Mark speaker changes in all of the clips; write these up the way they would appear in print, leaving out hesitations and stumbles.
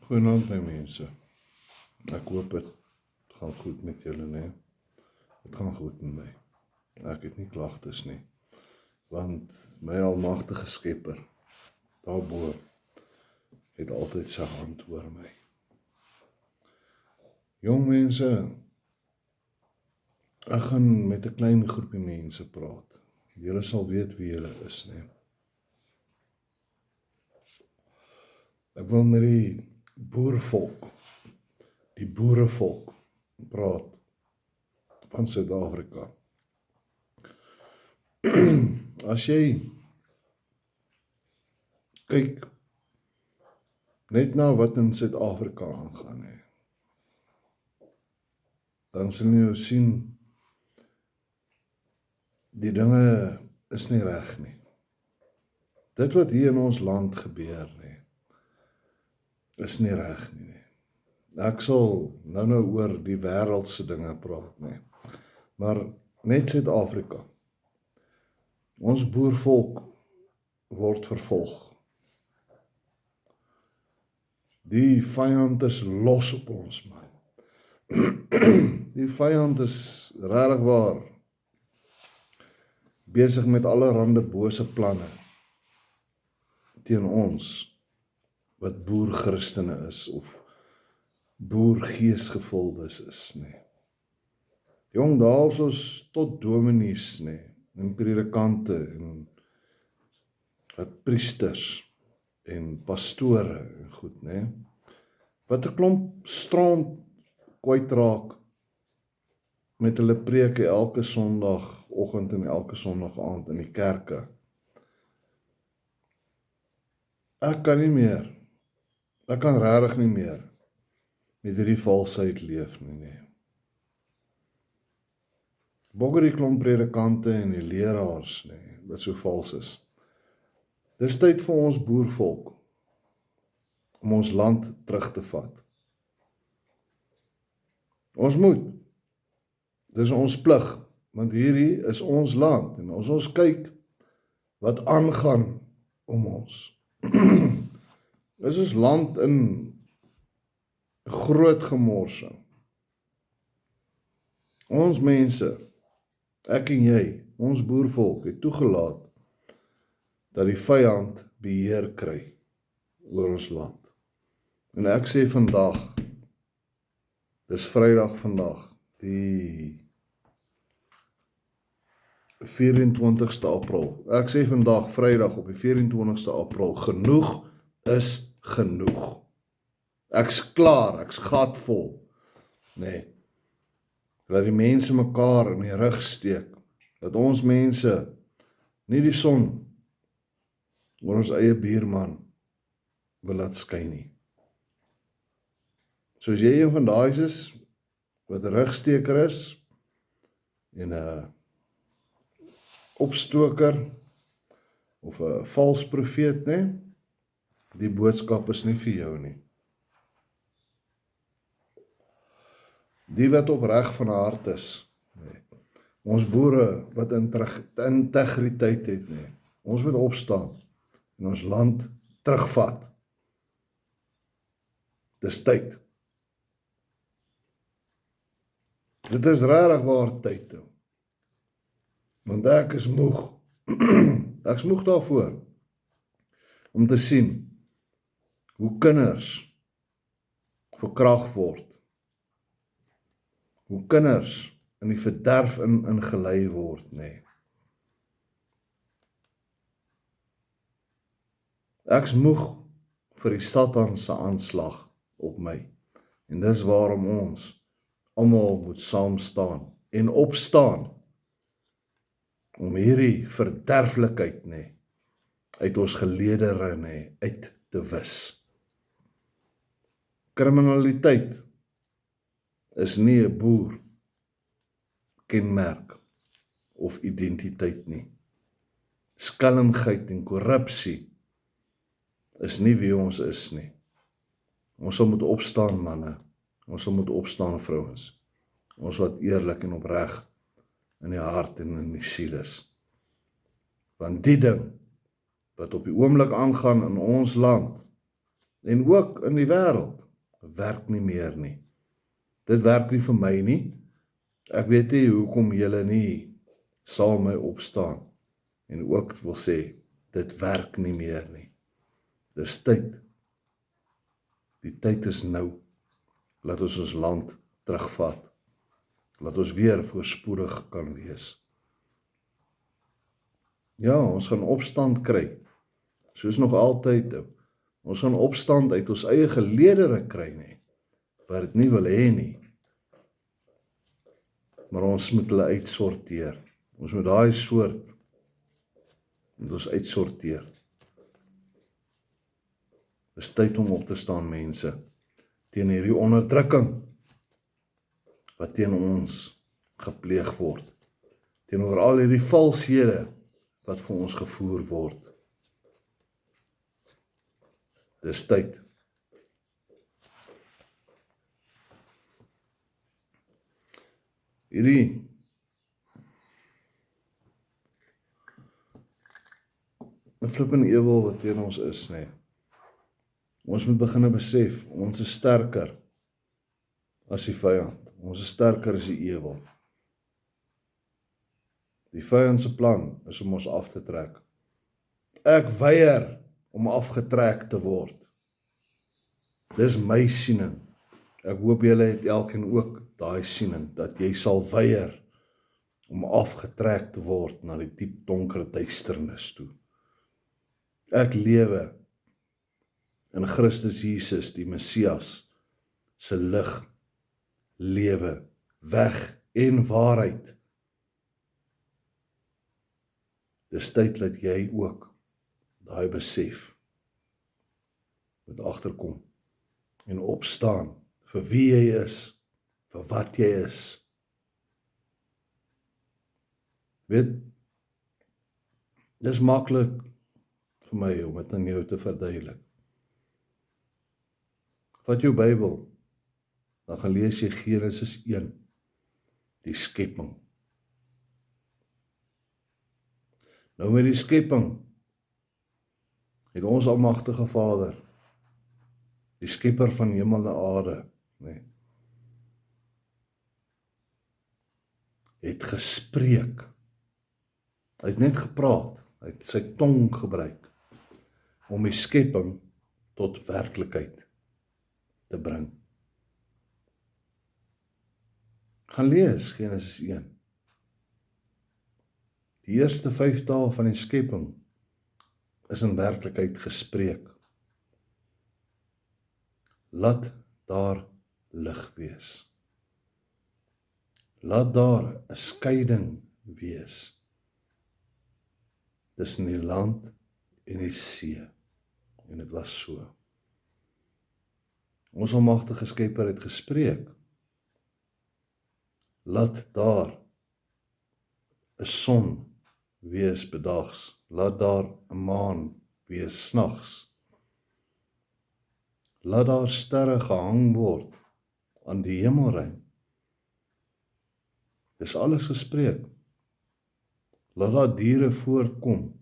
Speaker 1: Goeienaand my mense. Ek hoop het gaan goed met julle, nee. Het gaan goed met my. Ek het nie klagtes nie. Want my almagtige Skepper, daarbo, het altyd sy hand oor my. Jong mense, ek gaan met 'n klein groepie mense praat. Julle sal weet wie julle is, nee. Ek wil met die boerevolk praat van Suid-Afrika. As jy kyk net na wat in Suid-Afrika aangaan, dan sal jy sien, die dinge is nie reg nie. Dit wat hier in ons land gebeur, is nie reg nie. Ek sal nou oor die wêreldse dinge praat, maar net Suid-Afrika. Ons boervolk word vervolg. Die vyand is los op ons, man. Die vyand is regtig waar besig met allerhande bose planne teen ons wat boer-Christene is of boer-geesgevuldes is, Jong, daar is ons tot dominees, en predikante en wat priesters en pastore en goed, wat 'n klomp stront kwytraak met hulle preke elke Sondagoggend en elke Sondagaand in die kerke. Ek kan regtig nie meer met hierdie valsheid leef nie. Bogger die klomp predikante en die leraars, wat so vals is. Dis tyd vir ons boervolk om ons land terug te vat. Ons moet. Dis ons plig, want hierdie is ons land en as ons kyk wat aangaan om ons. Dis ons land in groot gemorsing. Ons mense, ek en jy, ons boervolk het toegelaat dat die vyand beheer kry oor ons land. En ek sê vandag, dis Vrydag vandag, die 24ste April. Ek sê vandag, Vrydag op die 24ste April, genoeg is genoeg. Ek's klaar, ek's gatvol. Dat die mense mekaar in die rug steek, dat ons mense nie die son oor ons eie buurman wil laat skyn nie. Soos jy een van daai is, wat 'n rugsteker is, en 'n opstoker, of 'n vals profeet, die boodskap is nie vir jou nie. Die wat opreg van hart is, ons boere wat integriteit het, ons moet opstaan en ons land terugvat. Dis tyd. Dit is regtig waar tyd toe. Want ek is moeg. Ek is moeg daarvoor om te sien hoe kinders verkragt word. Hoe kinders in die verderf ingelei word, Ek is moeg vir die Satan se aanslag op my. En dis waarom ons almal moet saam staan en opstaan om hierdie verderflikheid, uit ons geleedere, uit te wis. Kriminaliteit is nie 'n boer kenmerk of identiteit nie. Skelmgheid en korrupsie is nie wie ons is nie. Ons sal moet opstaan, manne. Ons sal moet opstaan, vrouens. Ons wat eerlik en opreg in die hart en in die siel is. Want die ding wat op die oomblik aangaan in ons land en ook in die wêreld, werk nie meer nie. Dit werk nie vir my nie. Ek weet nie hoekom julle nie saam met my opstaan en ook wil sê, dit werk nie meer nie. Dis tyd. Die tyd is nou. Laat ons land terugvat. Laat ons weer voorspoedig kan wees. Ja, ons gaan opstand kry. Soos nog altyd. Ons gaan opstand uit ons eie geleedere kry nie. Wat dit nie wil hê nie. Maar ons moet hulle uitsorteer. Ons moet daai soort moet ons uitsorteer. Dis tyd om op te staan, mense, teen hierdie onderdrukking wat teen ons gepleeg word. Teenoor al hierdie valshede wat vir ons gevoer word. Dis tyd. Hierdie flippin ewel wat teen ons is, nee. Ons moet begin besef, ons is sterker as die vyand. Ons is sterker as die ewel. Die vyand se plan is om ons af te trek. Ek weier om afgetrek te word. Dis my siening. Ek hoop julle het elkeen ook daai siening, dat jy sal weier om afgetrek te word na die diep donker duisternis toe. Ek lewe in Christus Jesus, die Messias, se lig, lewe, weg en waarheid. Dis tyd dat jy ook daai besef moet agterkom en opstaan vir wie jy is, vir wat jy is. Weet, dis maklik vir my om dit aan jou te verduidelik. Vat jou Bybel, dan gaan lees jy Genesis 1, die skepping. Nou met die skepping het ons almagtige Vader, die skepper van hemel en aarde, nee, het gespreek. Hy het net gepraat, hy het sy tong gebruik om die skepping tot werklikheid te bring. Gaan lees Genesis 1. Die eerste 5 dae van die skepping is in werklikheid gespreek. Laat daar lig wees. Laat daar 'n skeiding wees tussen die land en die see. En dit was so. Ons almagtige Skepper het gespreek. Laat daar 'n son wees bedags. Laat daar 'n maan wees snags. Laat daar sterre gehang word aan die hemelruim. Dis alles gespreek. Laat daar diere voorkom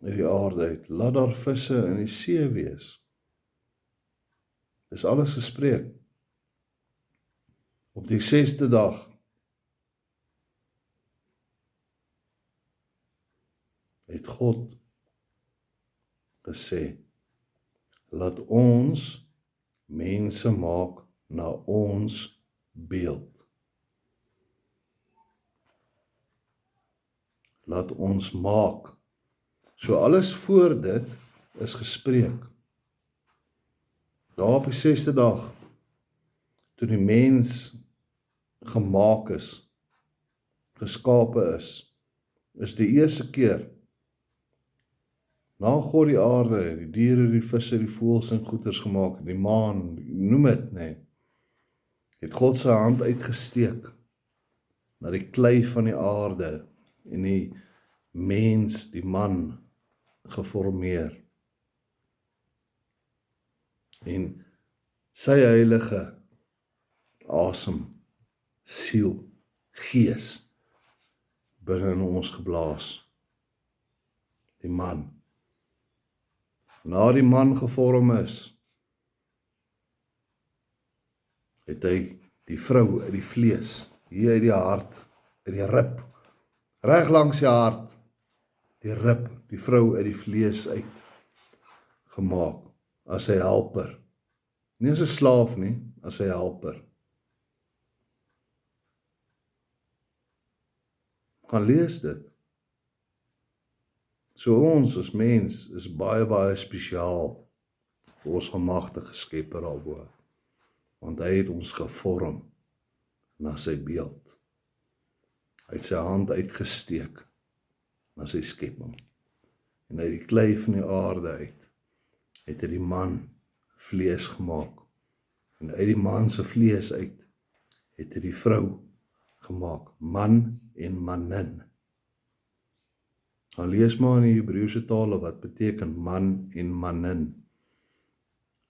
Speaker 1: uit die aarde uit. Laat daar visse in die see wees. Dis alles gespreek. Op die 6de dag het God gesê, laat ons mense maak na ons beeld. Laat ons maak. So alles voor dit is gespreek. Daar op die 6de dag, toe die mens gemaak is, geskape is die eerste keer, na God die aarde, die diere, die visse, die voëls en goeters gemaak, die maan, noem dit, nee, het God sy hand uitgesteek na die klei van die aarde en die mens, die man, geformeer. En sy heilige asem, siel, gees, binne in ons geblaas. Die man. Na die man gevorm is, het hy die vrou uit die vlees, hier uit die hart, uit die rib, reg langs die hart, die rib, die vrou uit die vlees uit, gemaak, as sy helper. Nie as 'n slaaf nie, as sy helper. Gaan lees dit. So ons as mens is baie, baie spesiaal vir ons gemagtige Skepper daarbo. Want hy het ons gevorm na sy beeld. Hy het sy hand uitgesteek na sy skepping. En uit die klei van die aarde uit, het hy die man vlees gemaak. En uit die man se vlees uit, het hy die vrou gemaak. Man en manin. Dan lees maar in die Hebreëse tale wat beteken man en manin.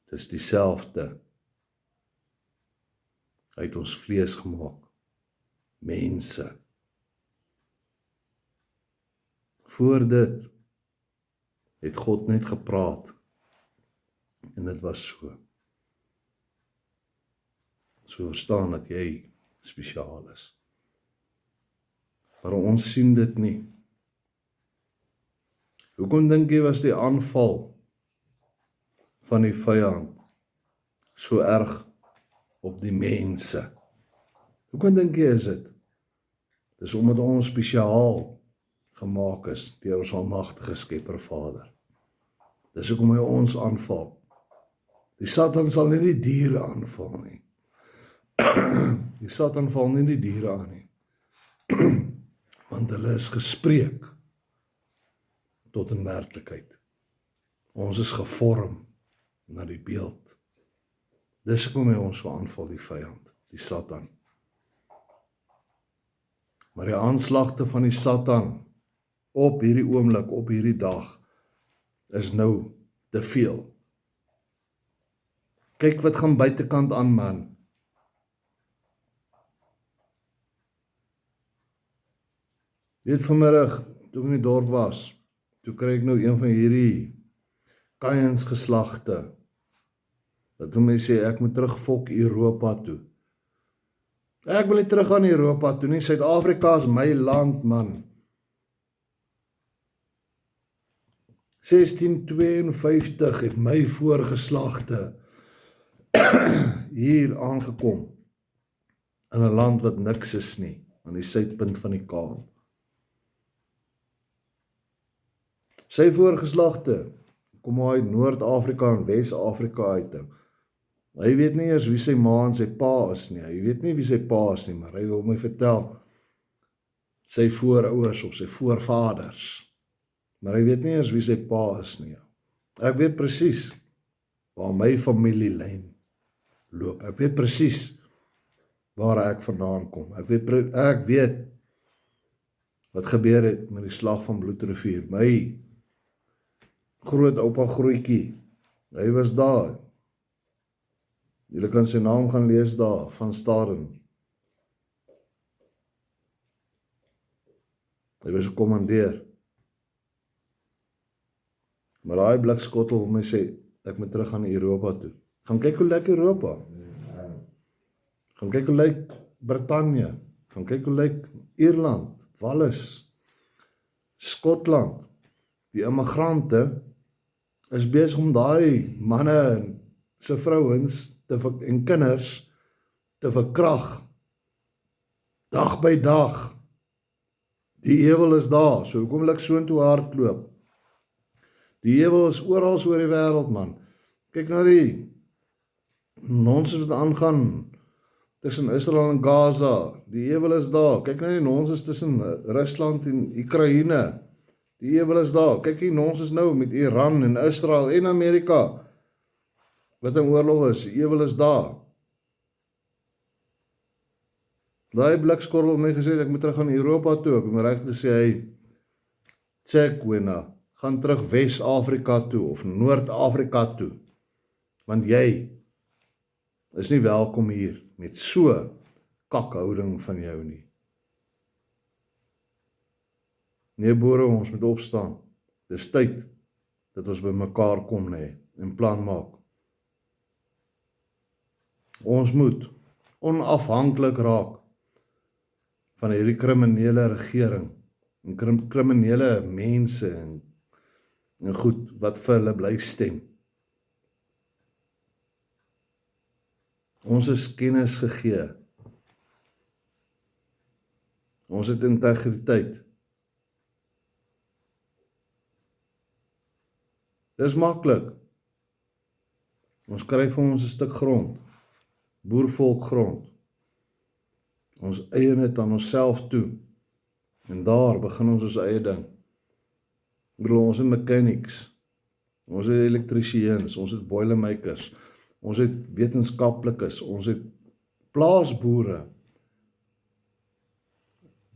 Speaker 1: Dis dieselfde. Hy het ons vlees gemaak. Mense. Voor dit het God net gepraat. En dit was so. So verstaan dat jy spesiaal is. Maar ons sien dit nie. Hoekom dink jy was die aanval van die vyand so erg op die mense? Hoekom dink jy is dit? Dis omdat ons spesiaal gemaak is deur ons almagtige Skepper Vader. Dis hoekom hy ons aanval. Die Satan sal nie die diere aanval nie. Die Satan val nie die diere aan nie. Want hulle is gespreek tot in werklikheid. Ons is gevorm na die beeld. Dis hoekom hy ons so aanval, die vyand, die Satan. Maar die aanslagte van die Satan op hierdie oomblik, op hierdie dag, is nou te veel. Kyk wat gaan buitekant aan, man. Weet vanmiddag, toe ek in die dorp was, toe kry ek nou een van hierdie Kaiens geslagte, dat hom sê, ek moet terug fok Europa toe. Ek wil nie terug aan Europa toe nie, Suid-Afrika is my land, man. 1652 het my voorgeslagte hier aangekom, in 'n land wat niks is nie, aan die suidpunt van die Kaap. Sy voorgeslagte kom uit Noord-Afrika en Wes-Afrika uit. Hy weet nie eers wie sy ma en sy pa is nie. Hy weet nie wie sy pa is nie, maar hy wil my vertel sy voorouers of sy voorvaders. Maar hy weet nie eers wie sy pa is nie. Ek weet presies waar my familielyn loop. Ek weet presies waar ek vandaan kom. Ek weet wat gebeur het met die slag van Bloedrivier. My grootoupa Grootjie, hy was daar. Julle kan sy naam gaan lees daar, van Staden. Hy was 'n kommandeur. Maar daai blikskottel wil my sê, ek moet terug gaan Europa toe. Gaan kyk hoe lyk Europa. Gaan kyk hoe lyk Brittanje. Gaan kyk hoe lyk Ierland, Wales, Skotland. Die immigrante is besig om daai manne en se vrouens en kinders te verkrag. Dag by dag. Die ewel is daar, so hoekom wil ek soontoe hardloop? Die ewel is oral oor die wêreld, man. Kyk na die nonsens wat aangaan tussen Israel en Gaza. Die ewel is daar. Kyk na die nonsens tussen Rusland en Oekraïne. Die ewel is daar. Kyk die nonsens nou met Iran en Israel en Amerika. Wat 'n oorlog is. Die ewel is daar. Daai blikskorrel het my gesê ek moet terug aan Europa toe. Ek moet reg gesê hy Tsekwena gaan terug Wes-Afrika toe of Noord-Afrika toe. Want jy is nie welkom hier met so kakhouding van jou nie. Nee boere, ons moet opstaan. Dis tyd dat ons by mekaar kom en plan maak. Ons moet onafhanklik raak van hierdie kriminele regering en kriminele mense en goed wat vir hulle bly stem. Ons is kennis gegee. Ons het integriteit. Dis maklik. Ons kry vir ons 'n stuk grond, boervolk grond. Ons eien dit aan onsself toe. En daar begin ons eie ding. Ek bedoel, ons het mechanics, ons het elektriesiëns, ons het boilermakers, ons het wetenskaplikes, ons het plaasboere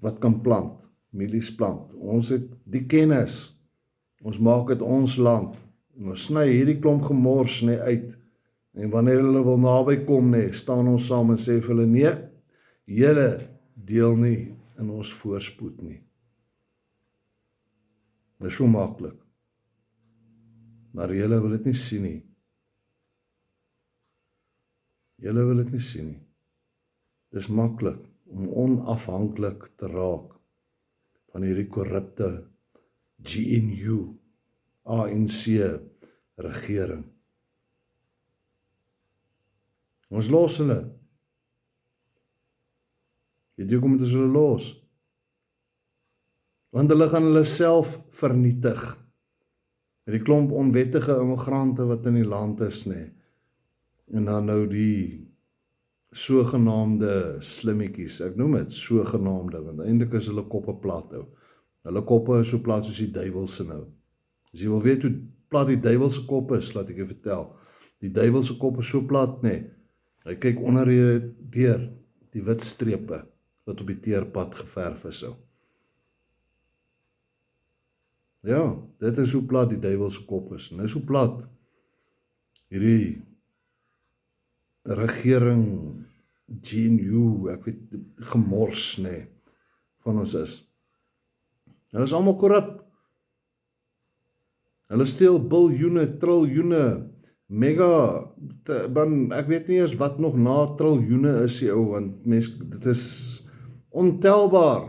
Speaker 1: wat kan plant, mielies plant. Ons het die kennis. Ons maak dit ons land. En ons sny hierdie klomp gemors uit. En wanneer hulle wil naby kom staan ons saam en sê vir hulle nee, julle deel nie in ons voorspoed nie. Dit is so maklik. Maar julle wil dit nie sien nie. Julle wil dit nie sien nie. Dit is maklik om onafhanklik te raak van hierdie korrupte GNU, ANC regering. Ons los hulle. Weet jy hoekom moet ons hulle los? Want hulle gaan hulle self vernietig. Met die klomp onwettige immigrante wat in die land is, En dan nou die sogenaamde slimmetjies. Ek noem dit sogenaamde, want eintlik is hulle koppe plat. Hulle koppe is so plat soos die duiwelse nou. As jy wil weet hoe plat die duiwelse kop is, laat ek jou vertel. Die duiwelse kop is so plat, Hy kyk onder deur die wit strepe wat op die teerpad geverf is. Ja, dit is hoe plat die duiwelse kop is. En hy is so plat. Hierdie regering, GNU, ek weet, gemors, van ons is. Hulle is almal korrup. Hulle steel biljoene, triljoene, ek weet nie eers wat nog na triljoene is want dit is ontelbaar.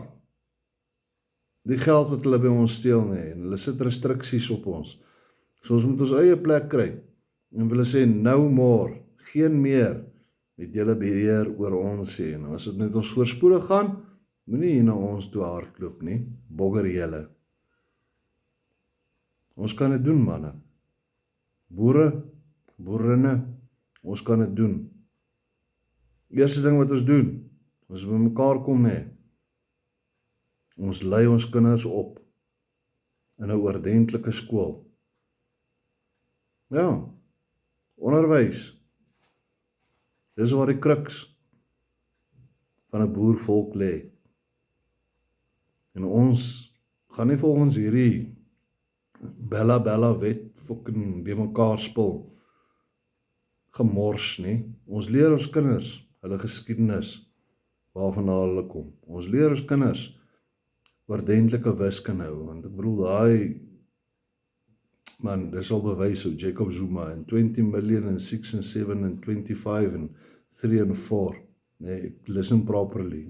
Speaker 1: Die geld wat hulle by ons steel, en hulle sit restriksies op ons. So ons moet ons eie plek kry, en hulle sê, no more, geen meer, met julle beheer oor ons en as dit met ons voorspoedig gaan, moenie hier na ons toe hardloop nie, bogger julle. Ons kan dit doen, manne. Boere, boerinne, ons kan dit doen. Eerste ding wat ons doen, ons by mekaar kom, ons lei ons kinders op in 'n ordentlike skool. Ja, onderwys. Dis waar die kruks van 'n boervolk lê. En ons gaan nie volgens hierdie bella wet fucking by mekaar spil gemors nie. Ons leer ons kinders hulle geskiedenis waarvan hulle kom. Ons leer ons kinders ordentlike wiskunde hou, want ek bedoel man, dis al bewys hoe Jacob Zuma en 20 million en 6 and 7 and 25 and 3 and 4, listen properly,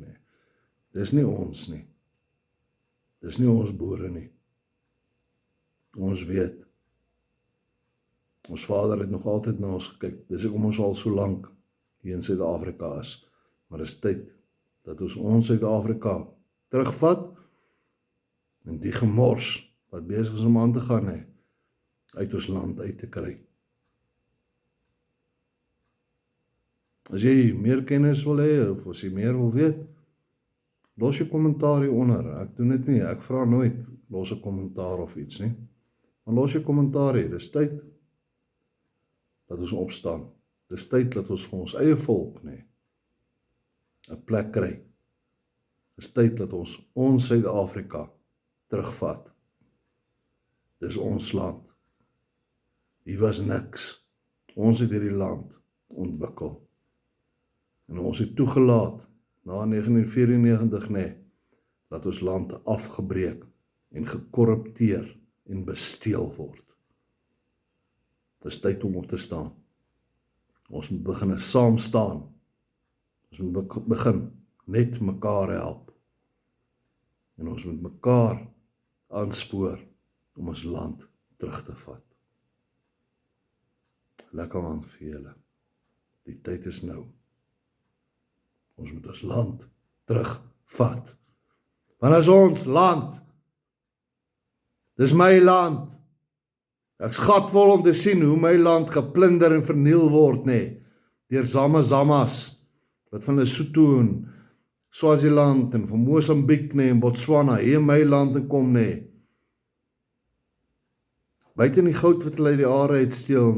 Speaker 1: Dis nie ons nie. Dis nie ons boere nie. Ons weet. Ons vader het nog altyd na ons gekyk. Dis hoekom ons al so lank hier in Suid-Afrika is. Maar dis tyd dat ons Suid-Afrika terugvat en die gemors wat besig is om aan te gaan, uit ons land uit te kry. As jy meer kennis wil hê, of as jy meer wil weet, los jy kommentaar hieronder. Ek doen dit nie, ek vra nooit los 'n kommentaar of iets nie. Maar los jy kommentaar hier, dis tyd dat ons opstaan. Dis tyd dat ons vir ons eie volk, 'n plek kry. Dis tyd dat ons Suid-Afrika terugvat. Dis ons land. Hier was niks. Ons het hierdie land ontwikkel. En ons het toegelaat, na 1994, dat ons land afgebreek en gekorrupteer en besteel word. Dis tyd om op te staan. Ons moet begin saam staan. Ons moet begin net mekaar help. En ons moet mekaar aanspoor om ons land terug te vat. Lekker man vir julle. Die tyd is nou. Ons moet ons land terugvat. Want is ons land. Dis my land. Ek's gatvol om te sien hoe my land geplunder en verniel word, deur Zamas, wat van Lesotho en Swaziland en van Mosambik, en Botswana, hier in my land en kom, Buite in die goud wat hulle uit die aarde uitsteel,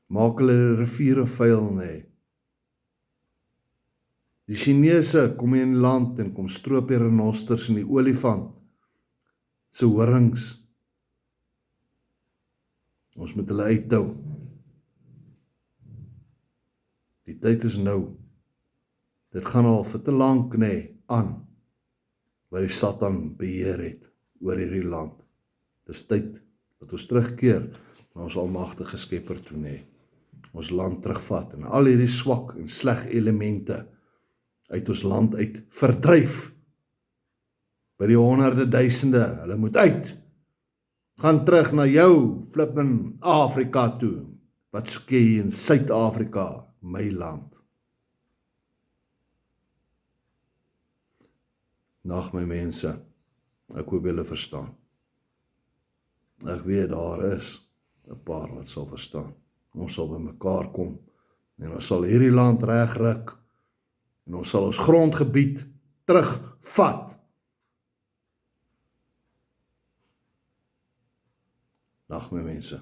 Speaker 1: Maak hulle die riviere vuil, Die Chinese kom in die land en kom stroop die renosters en die olifant se horings. Ons moet hulle uithou. Die tyd is nou. Dit gaan al vir te lank, aan, waar die Satan beheer het oor hierdie land. Dis tyd dat ons terugkeer na ons almagtige Skepper toe, Ons land terugvat en al hierdie swak en sleg elemente uit ons land uit verdryf. By die honderde duisende, hulle moet uit. Gaan terug na jou flippin Afrika toe. Wat soek jy in Suid-Afrika, my land? Nag my mense, ek hoop julle verstaan. Ek weet daar is 'n paar wat sal verstaan. Ons sal by mekaar kom en ons sal hierdie land regryk en ons sal ons grondgebied terugvat. Nag my mense.